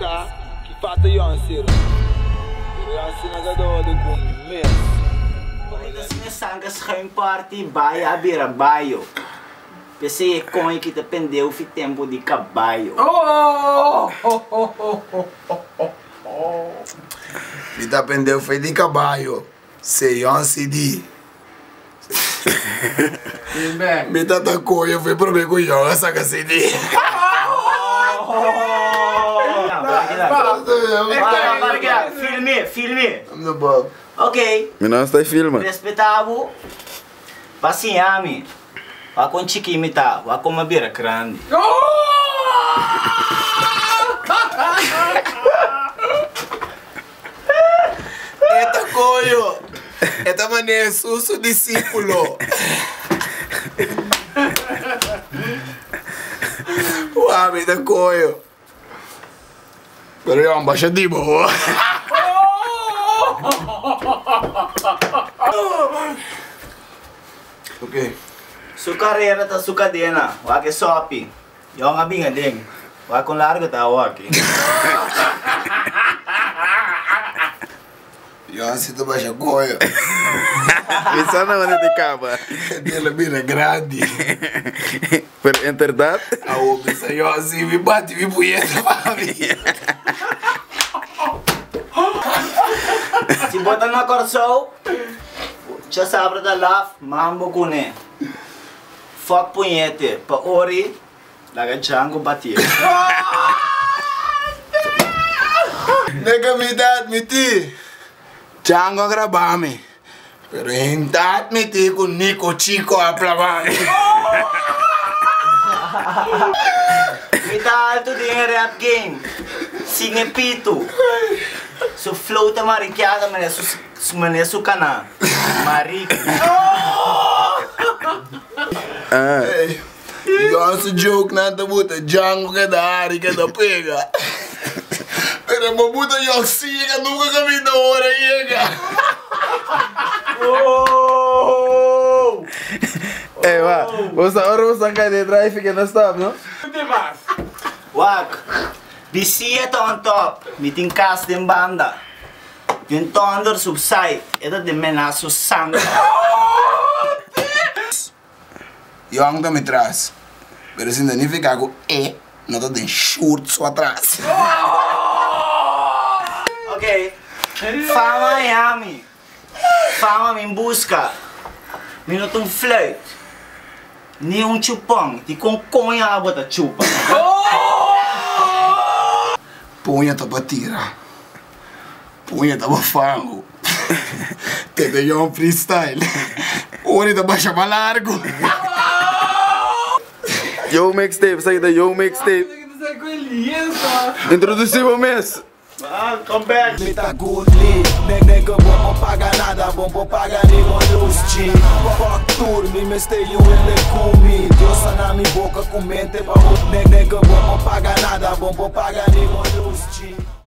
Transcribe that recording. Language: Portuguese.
sa que falta Yonsiro. Yonsiro não dá de comer. Corrida se sanga schuim party baia abira baio. Pensei com que te pendeu o tempo de caballo. Me tá pendeu foi de caballo. Sei onde de. Me tá coisa foi pro meu cunhão essa cacete. Filme. I'm the Bob. Ok. Meu nome está filmando. Respeitavo. Passiami. Wa com chique imita, wa com uma beira grande. Eta coio. Eta mané susu discípulo. Uau, me tá coio. Pero eu ambaixa de boa. Ok. Su carreira ta su cadena, wa que sopi. Yo nga binga ding. Wa com larga ta wa aqui. Eu sinto baixa coio. Isso não é de caba. Ela vira grande. Pero em verdade, A outra saiu assim, me bate, me punheta pra mim. Si bota na corso, já sabe da laf, mambo kune. Fuck punhete, pa ori, laga jango batia. Nega me dá admitir. Django grabame. Pero ainda admitir com Nico Chico a plavare. Me tá alto de rap game. Singe pito. Su flow ta mariquiada, mané su cana. Marico. Hey, eu joke nada muda. Django que da área que da pega. Pero a muda eu siga nunca caminho da hora chega. é, vá. Você agora você cai de drive que não stop, não? Wag. Bisia ta on top. Meeting cast din banda. Yung thunder subside. Ito din menaso sang. Eu ando me traz. Pero significa que não tá de short só atrás. Ok. Fama Miami. Fama me busca. Minutong flirt. Ni um chupang. Di kong konha abot a chupa. Punha tá pra tirar. Punha tá pra fango. Te deu um freestyle. Punha tá pra chamar largo. Yo mixtape, saída Yo mixtape. Introduzimos mês. Come back. Me tá good lead, nega bom pra pagar nada, bom pra pagar nem bom lustre. Fuck tour, me mestei ele comi. Deus na minha boca com mente pra outro. Nega bom pra pagar nada, bom pra pagar nem bom lustre.